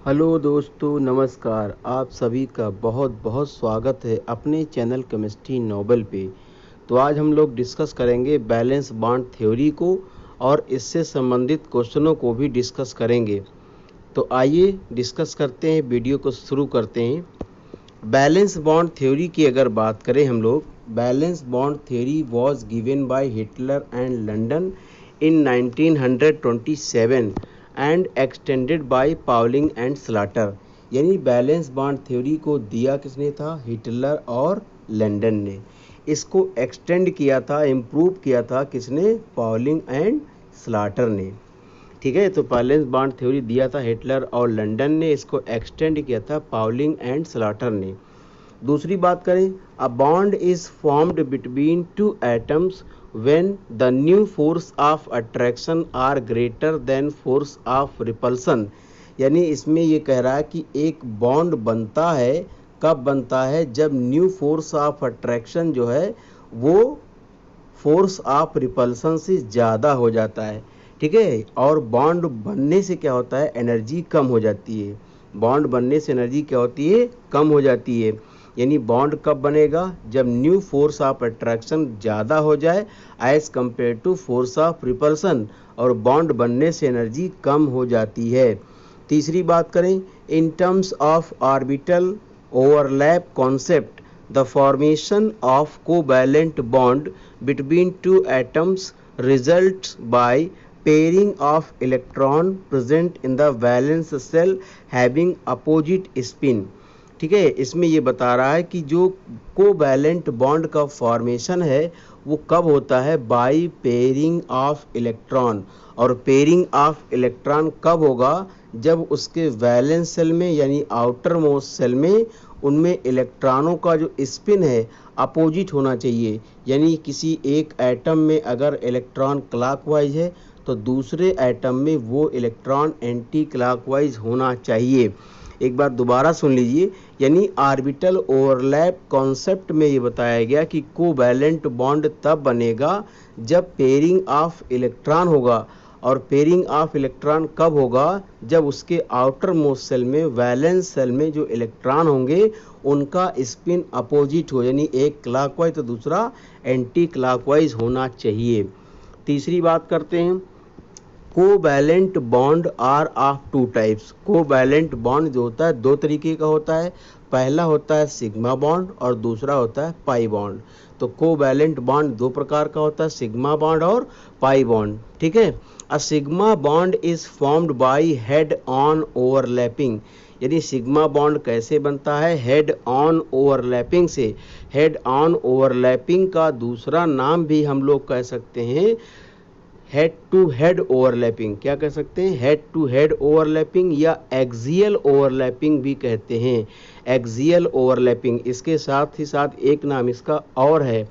Hello दोस्तों, नमस्कार। आप सभी का बहुत बहुत स्वागत है अपने चैनल केमिस्ट्री नोबल पे। तो आज हम लोग डिस्कस करेंगे बैलेंस बॉन्ड थ्योरी को और इससे संबंधित क्वेश्चनों को भी डिस्कस करेंगे। तो आइए डिस्कस करते हैं, वीडियो को शुरू करते हैं। बैलेंस बॉन्ड थ्योरी की अगर बात करें हम लोग, valence bond theory was given by Hitler and London in 1927 and extended by Pauling and slaughter. यानी बैलेंस बॉन्ड थ्योरी को दिया किसने था? हिटलर और लंदन ने। इसको एक्सटेंड किया था, इम्प्रूव किया था किसने? पाउलिंग एंड स्लाटर ने। ठीक है, तो बैलेंस बॉन्ड थ्योरी दिया था हिटलर और लंदन ने, इसको एक्सटेंड किया था पाउलिंग एंड स्लाटर ने। दूसरी बात करें, a bond is formed between two atoms when the net force of attraction are greater than force of repulsion. यानी इसमें ये कह रहा है कि एक बॉन्ड बनता है, कब बनता है? जब न्यू फोर्स ऑफ अट्रैक्शन जो है वो फोर्स ऑफ रिपल्सन से ज़्यादा हो जाता है। ठीक है, और बॉन्ड बनने से क्या होता है? एनर्जी कम हो जाती है। बॉन्ड बनने से एनर्जी क्या होती है? कम हो जाती है। यानी बॉन्ड कब बनेगा? जब न्यू फोर्स ऑफ अट्रैक्शन ज़्यादा हो जाए as compare to force of repulsion, और बॉन्ड बनने से एनर्जी कम हो जाती है। तीसरी बात करें, in terms of orbital overlap concept, the formation of covalent bond between two atoms results by pairing of electron present in the valence shell having opposite spin। ठीक है, इसमें ये बता रहा है कि जो कोवैलेंट बॉन्ड का फॉर्मेशन है वो कब होता है? By pairing of electron. और पेयरिंग ऑफ इलेक्ट्रॉन कब होगा? जब उसके वैलेंस सेल में यानी आउटर मोस्ट सेल में उनमें इलेक्ट्रॉनों का जो स्पिन है अपोजिट होना चाहिए। यानी किसी एक एटम में अगर इलेक्ट्रॉन क्लॉकवाइज है तो दूसरे एटम में वो इलेक्ट्रॉन एंटी क्लॉकवाइज होना चाहिए। एक बार दोबारा सुन लीजिए, यानी ऑर्बिटल ओवरलैप कॉन्सेप्ट में ये बताया गया कि कोवैलेंट बॉन्ड तब बनेगा जब पेयरिंग ऑफ इलेक्ट्रॉन होगा। और पेयरिंग ऑफ इलेक्ट्रॉन कब होगा? जब उसके आउटर मोस्ट सेल में, वैलेंस सेल में जो इलेक्ट्रॉन होंगे उनका स्पिन अपोजिट हो, यानी एक क्लॉकवाइज तो दूसरा एंटी क्लॉकवाइज होना चाहिए। तीसरी बात करते हैं, covalent bond are of two types. Covalent bond जो होता है दो तरीके का होता है। पहला होता है सिग्मा बॉन्ड और दूसरा होता है पाई बॉन्ड। तो कोवैलेंट बॉन्ड दो प्रकार का होता है, सिग्मा बॉन्ड और पाई बॉन्ड। ठीक है, a sigma bond is formed by head on overlapping. यानी सिग्मा बॉन्ड कैसे बनता है? हेड ऑन ओवरलैपिंग से। हेड ऑन ओवरलैपिंग का दूसरा नाम भी हम लोग कह सकते हैं हेड टू हेड ओवरलैपिंग। क्या कह सकते हैं? हेड टू हेड ओवरलैपिंग या एक्सियल ओवरलैपिंग भी कहते हैं। एक्सियल ओवरलैपिंग, इसके साथ ही साथ एक नाम इसका और है,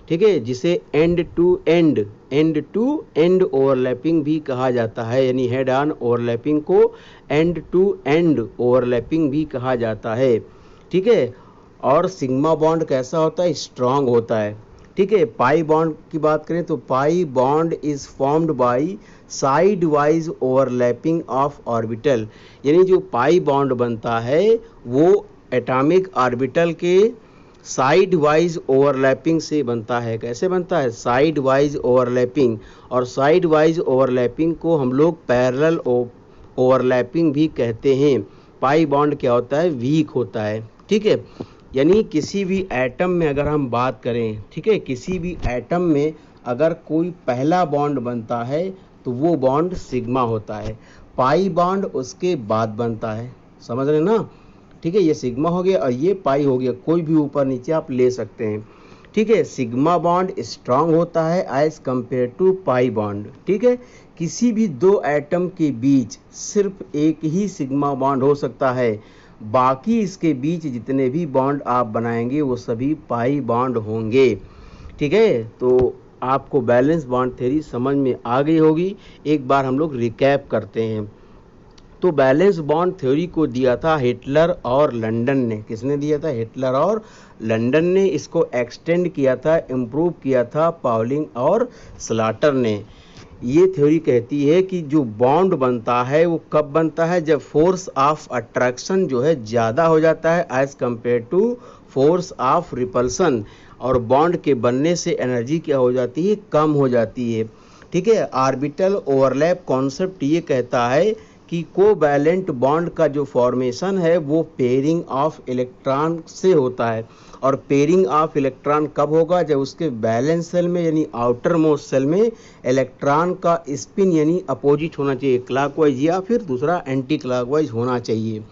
ठीक है, जिसे एंड टू एंड ओवरलैपिंग भी कहा जाता है। यानी हेड ऑन ओवरलैपिंग को एंड टू एंड ओवरलैपिंग भी कहा जाता है। ठीक है, और सिग्मा बॉन्ड कैसा होता है? स्ट्रांग होता है। ठीक है, पाई बॉन्ड की बात करें तो pi bond is formed by side wise overlapping of orbital. यानी जो पाई बॉन्ड बनता है वो एटॉमिक ऑर्बिटल के साइड वाइज ओवरलैपिंग से बनता है। कैसे बनता है? Side wise overlapping. और साइड वाइज ओवरलैपिंग को हम लोग पैरेलल ओवरलैपिंग भी कहते हैं। पाई बॉन्ड क्या होता है? वीक होता है। ठीक है, यानी किसी भी एटम में अगर हम बात करें, ठीक है, किसी भी एटम में अगर कोई पहला बॉन्ड बनता है तो वो बॉन्ड सिग्मा होता है। पाई बॉन्ड उसके बाद बनता है। समझ रहे ना? ठीक है, ये सिग्मा हो गया और ये पाई हो गया, कोई भी ऊपर नीचे आप ले सकते हैं। ठीक है, सिग्मा बॉन्ड स्ट्रांग होता है as compare to pi bond. ठीक है, किसी भी दो एटम के बीच सिर्फ एक ही सिग्मा बॉन्ड हो सकता है, बाकी इसके बीच जितने भी बॉन्ड आप बनाएंगे वो सभी पाई बॉन्ड होंगे। ठीक है, तो आपको बैलेंस बॉन्ड थ्योरी समझ में आ गई होगी। एक बार हम लोग रिकैप करते हैं। तो बैलेंस बॉन्ड थ्योरी को दिया था हिटलर और लंदन ने। किसने दिया था? हिटलर और लंदन ने। इसको एक्सटेंड किया था, इम्प्रूव किया था पाउलिंग और स्लाटर ने। ये थ्योरी कहती है कि जो बॉन्ड बनता है वो कब बनता है, जब फोर्स ऑफ अट्रैक्शन जो है ज़्यादा हो जाता है as compare to force of repulsion, और बॉन्ड के बनने से एनर्जी क्या हो जाती है, कम हो जाती है। ठीक है, ऑर्बिटल ओवरलैप कॉन्सेप्ट ये कहता है कि कोवैलेंट बॉन्ड का जो फॉर्मेशन है वो पेयरिंग ऑफ इलेक्ट्रॉन से होता है, और पेयरिंग ऑफ इलेक्ट्रॉन कब होगा, जब उसके बैलेंस सेल में यानी आउटर मोस्ट सेल में इलेक्ट्रॉन का स्पिन यानी अपोजिट होना चाहिए, क्लॉकवाइज या फिर दूसरा एंटी क्लॉकवाइज होना चाहिए।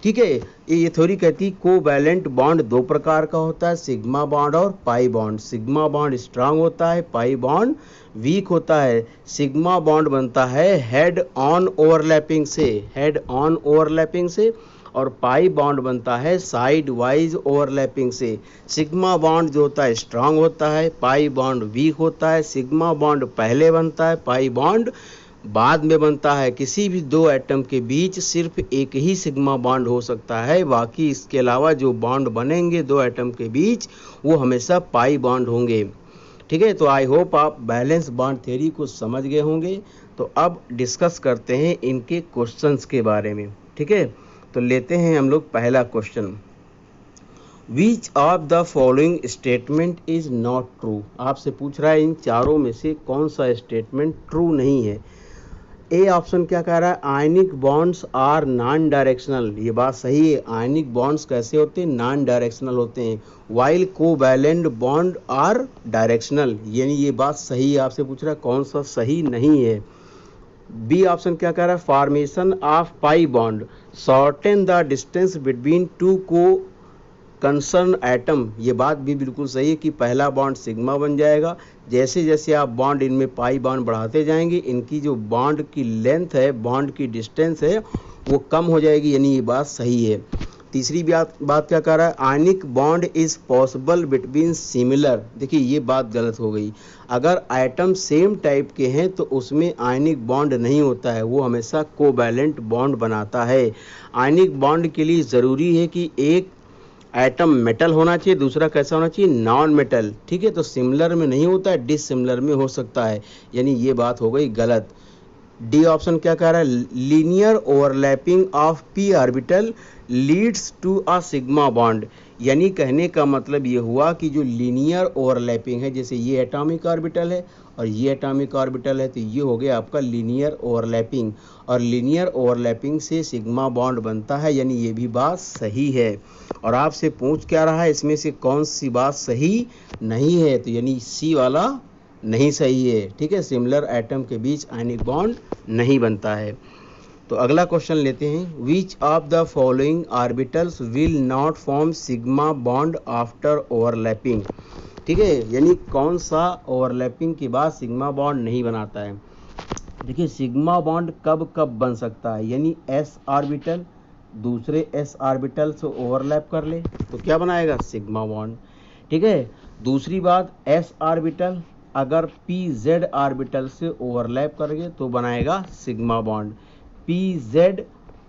ठीक है, ये थ्योरी कहती है कोवैलेंट बॉन्ड दो प्रकार का होता है, सिग्मा बॉन्ड और pi bond. Sigma bond strong होता है, पाई बॉन्ड वीक होता है। सिग्मा बॉन्ड बनता है हेड ऑन ओवरलैपिंग से, हेड ऑन ओवरलैपिंग से, और पाई बॉन्ड बनता है साइड वाइज ओवरलैपिंग से। सिग्मा बॉन्ड जो होता है स्ट्रांग होता है, पाई बॉन्ड वीक होता है। सिग्मा बॉन्ड पहले बनता है, पाई बॉन्ड बाद में बनता है। किसी भी दो एटम के बीच सिर्फ एक ही सिग्मा बॉन्ड हो सकता है, बाकी इसके अलावा जो बॉन्ड बनेंगे दो एटम के बीच वो हमेशा पाई बॉन्ड होंगे। ठीक है, तो आई होप आप बैलेंस बॉन्ड थ्योरी को समझ गए होंगे। तो अब डिस्कस करते हैं इनके क्वेश्चंस के बारे में। ठीक है, तो लेते हैं हम लोग पहला question, which of the following statement is not true. आपसे पूछ रहा है इन चारों में से कौन सा स्टेटमेंट ट्रू नहीं है। ए ऑप्शन क्या कह रहा है, ionic bonds are non directional. ये बात सही है, आयनिक बॉन्ड्स कैसे होते हैं, नॉन डायरेक्शनल होते हैं, while covalent bond are directional. यानी ये बात सही है, आपसे पूछ रहा है कौन सा सही नहीं है। बी ऑप्शन क्या कह रहा है, formation of pi bond shorten the distance between two को कंसर्न एटम। ये बात भी बिल्कुल सही है कि पहला बॉन्ड सिग्मा बन जाएगा, जैसे जैसे आप बॉन्ड इनमें पाई बॉन्ड बढ़ाते जाएंगे इनकी जो बॉन्ड की लेंथ है, बॉन्ड की डिस्टेंस है वो कम हो जाएगी, यानी ये बात सही है। तीसरी बात क्या कह रहा है, ionic bond is possible between similar. देखिए ये बात गलत हो गई, अगर एटम सेम टाइप के हैं तो उसमें आयनिक बॉन्ड नहीं होता है, वो हमेशा कोवैलेंट बॉन्ड बनाता है। आयनिक बॉन्ड के लिए ज़रूरी है कि एक एटम मेटल होना चाहिए, दूसरा कैसा होना चाहिए, नॉन मेटल। ठीक है, तो सिमिलर में नहीं होता है, डिसिमिलर में हो सकता है, यानी ये बात हो गई गलत। डी ऑप्शन क्या कह रहा है, linear overlapping of P orbital leads to a sigma bond. यानी कहने का मतलब ये हुआ कि जो लीनियर ओवरलैपिंग है, जैसे ये एटॉमिक ऑर्बिटल है और ये एटॉमिक ऑर्बिटल है, तो ये हो गया आपका लीनियर ओवरलैपिंग, और लीनियर ओवरलैपिंग से सिग्मा बॉन्ड बनता है, यानी ये भी बात सही है। और आपसे पूछ क्या रहा है, इसमें से कौन सी बात सही नहीं है, तो यानी सी वाला नहीं सही है। ठीक है, सिमिलर एटम के बीच आयनिक बॉन्ड नहीं बनता है। तो अगला क्वेश्चन लेते हैं, which of the following orbitals will not form sigma bond after overlapping. ठीक है, यानी कौन सा ओवरलैपिंग के बाद सिग्मा बॉन्ड नहीं बनाता है। देखिए सिग्मा बॉन्ड कब कब बन सकता है, यानी एस ऑर्बिटल दूसरे एस ऑर्बिटल से ओवरलैप कर ले तो क्या बनाएगा, सिग्मा बॉन्ड। ठीक है, दूसरी बात एस ऑर्बिटल अगर पी जेड ऑर्बिटल से ओवरलैप करेंगे तो बनाएगा सिग्मा बॉन्ड। पी जेड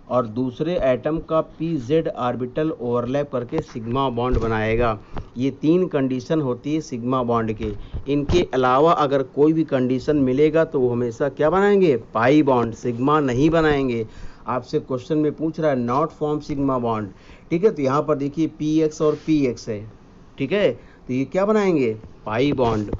और दूसरे एटम का पी जेड ऑर्बिटल ओवरलैप करके सिग्मा बॉन्ड बनाएगा। ये तीन कंडीशन होती है सिग्मा बॉन्ड के। इनके अलावा अगर कोई भी कंडीशन मिलेगा तो वो हमेशा क्या बनाएंगे, पाई बॉन्ड, सिग्मा नहीं बनाएंगे। आपसे क्वेश्चन में पूछ रहा है नॉट फॉर्म सिग्मा बॉन्ड। ठीक है, तो यहाँ पर देखिए पी एक्स और पी एक्स है। ठीक है, तो ये क्या बनाएंगे, पाई बॉन्ड।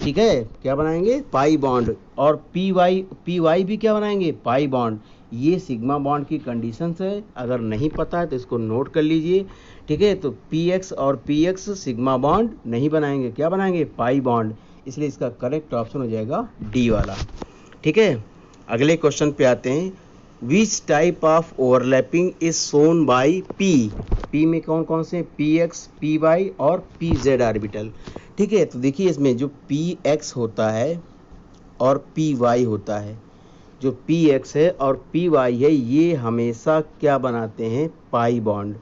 ठीक है, क्या बनाएंगे, पाई बॉन्ड। और पी वाई भी क्या बनाएंगे, पाई बॉन्ड। ये सिग्मा बॉन्ड की कंडीशंस है, अगर नहीं पता है तो इसको नोट कर लीजिए। ठीक है, तो पी एक्स और पी एक्स सिग्मा बॉन्ड नहीं बनाएंगे, क्या बनाएंगे, पाई बॉन्ड। इसलिए इसका करेक्ट ऑप्शन हो जाएगा डी वाला। ठीक है, अगले क्वेश्चन पे आते हैं, विच type of overlapping is shown by P. P में कौन कौन से, पी एक्स, पी वाई और पी जेड ऑर्बिटल। ठीक है, तो देखिए इसमें जो पी एक्स होता है और पी वाई होता है, जो पी एक्स है और पी वाई है ये हमेशा क्या बनाते हैं, पाई बॉन्ड।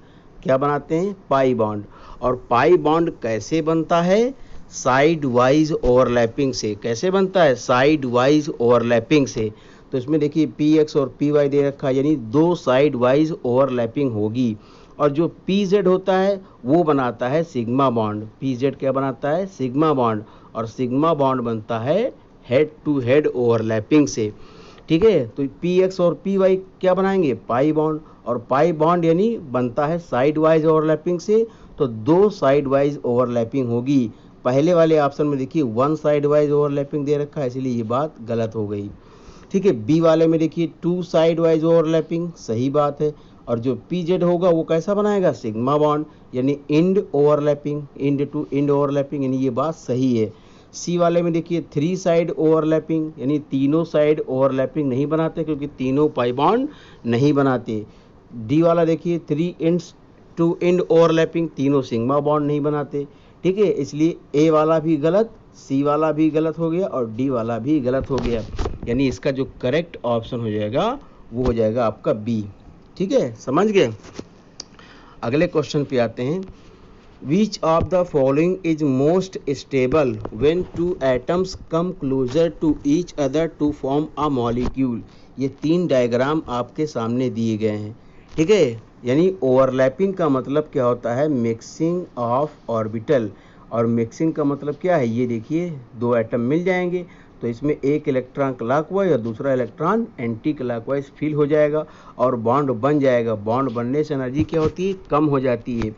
क्या बनाते हैं, पाई बॉन्ड। और पाई बॉन्ड कैसे बनता है, साइड वाइज ओवरलैपिंग से। कैसे बनता है, साइड वाइज ओवरलैपिंग से। तो इसमें देखिए पी एक्स और पी वाई दे रखा है, यानी दो साइड वाइज ओवरलैपिंग होगी। और जो पी जेड होता है वो बनाता है सिग्मा बॉन्ड। पी जेड क्या बनाता है, सिग्मा बॉन्ड। और सिग्मा बॉन्ड बनता है हेड टू हेड ओवरलैपिंग से। ठीक है, तो पी एक्स और पी वाई क्या बनाएंगे, पाई बॉन्ड, और पाई बॉन्ड यानी बनता है साइड वाइज ओवरलैपिंग से, तो दो साइड वाइज ओवरलैपिंग होगी। पहले वाले ऑप्शन में देखिए वन साइड वाइज ओवरलैपिंग दे रखा है, इसलिए ये बात गलत हो गई। ठीक है, बी वाले में देखिए टू साइड वाइज ओवरलैपिंग, सही बात है। और जो पी जेड होगा वो कैसा बनाएगा, सिग्मा बॉन्ड यानी end overlapping, end to end overlapping, यानी ये बात सही है। सी वाले में देखिए थ्री साइड ओवरलैपिंग, यानी तीनों साइड ओवरलैपिंग नहीं बनाते क्योंकि तीनों पाई बॉन्ड नहीं बनाते। डी वाला देखिए three ends to end overlapping, तीनों सिग्मा बॉन्ड नहीं बनाते। ठीक है, इसलिए ए वाला भी गलत, सी वाला भी गलत हो गया और डी वाला भी गलत हो गया, यानी इसका जो करेक्ट ऑप्शन हो जाएगा वो हो जाएगा आपका बी। ठीक है, समझ गए। अगले क्वेश्चन पे आते हैं। Which of the following is most stable when two atoms come closer to each other to form a molecule? ये तीन डायग्राम आपके सामने दिए गए हैं। ठीक है, यानी ओवरलैपिंग का मतलब क्या होता है, मिक्सिंग ऑफ ऑर्बिटल, और मिक्सिंग का मतलब क्या है, ये देखिए दो एटम मिल जाएंगे तो इसमें एक इलेक्ट्रॉन क्लॉकवाइज और दूसरा इलेक्ट्रॉन एंटी क्लॉकवाइज फिल हो जाएगा और बॉन्ड बन जाएगा। बॉन्ड बनने से एनर्जी क्या होती है, कम हो जाती है।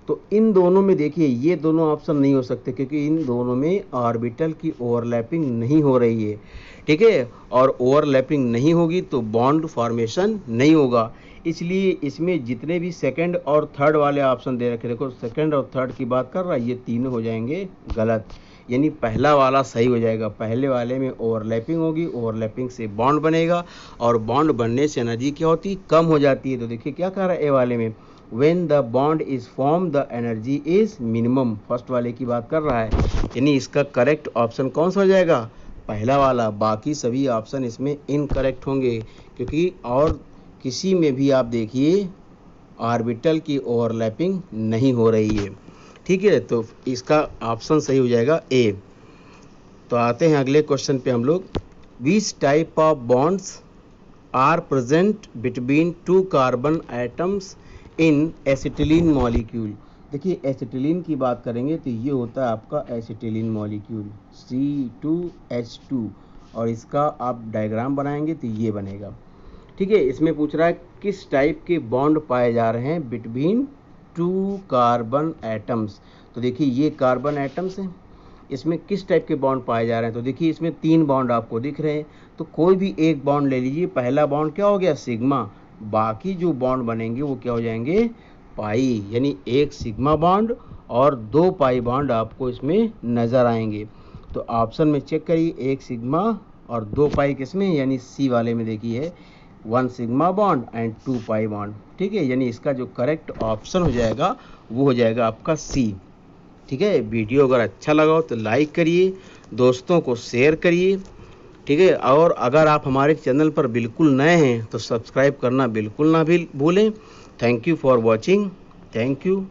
तो इन दोनों में देखिए ये दोनों ऑप्शन नहीं हो सकते क्योंकि इन दोनों में ऑर्बिटल की ओवरलैपिंग नहीं हो रही है। ठीक है, और ओवरलैपिंग नहीं होगी तो बॉन्ड फॉर्मेशन नहीं होगा, इसलिए इसमें जितने भी सेकंड और थर्ड वाले ऑप्शन दे रखे, देखो सेकंड और थर्ड की बात कर रहा है, ये तीनों हो जाएंगे गलत, यानी पहला वाला सही हो जाएगा। पहले वाले में ओवरलैपिंग होगी, ओवरलैपिंग से बॉन्ड बनेगा और बॉन्ड बनने से एनर्जी क्या होती है, कम हो जाती है। तो देखिए क्या कह रहा है ए वाले में, when the bond is formed the energy is minimum, first वाले की बात कर रहा है, यानी इसका करेक्ट ऑप्शन कौन सा हो जाएगा, पहला वाला। बाकी सभी ऑप्शन इसमें इनकरेक्ट होंगे क्योंकि और किसी में भी आप देखिए ऑर्बिटल की ओवरलैपिंग नहीं हो रही है। ठीक है, तो इसका ऑप्शन सही हो जाएगा ए। तो आते हैं अगले क्वेश्चन पे हम लोग। Which type of bonds are present between two carbon atoms in acetylene molecule. देखिए एसिटिलीन की बात करेंगे तो ये होता है आपका एसिटिलीन मॉलिक्यूल C2H2, और इसका आप डायग्राम बनाएंगे तो ये बनेगा। ठीक है, इसमें पूछ रहा है किस टाइप के बॉन्ड पाए जा रहे हैं बिटवीन टू कार्बन एटम्स। तो देखिए ये कार्बन एटम्स हैं, इसमें किस टाइप के बॉन्ड पाए जा रहे हैं। तो देखिए इसमें तीन बॉन्ड आपको दिख रहे हैं, तो कोई भी एक बॉन्ड ले लीजिए। पहला बॉन्ड क्या हो गया, सिग्मा, बाकी जो बॉन्ड बनेंगे वो क्या हो जाएंगे, पाई, यानी एक सिग्मा बॉन्ड और दो पाई बॉन्ड आपको इसमें नज़र आएंगे। तो ऑप्शन में चेक करिए, एक सिग्मा और दो पाई किसमें, यानी सी वाले में देखिए one sigma bond and two pi bond. ठीक है, यानी इसका जो करेक्ट ऑप्शन हो जाएगा वो हो जाएगा आपका सी। ठीक है, वीडियो अगर अच्छा लगा हो तो लाइक करिए, दोस्तों को शेयर करिए। ठीक है, और अगर आप हमारे चैनल पर बिल्कुल नए हैं तो सब्सक्राइब करना बिल्कुल ना भी भूलें। Thank you for watching, thank you.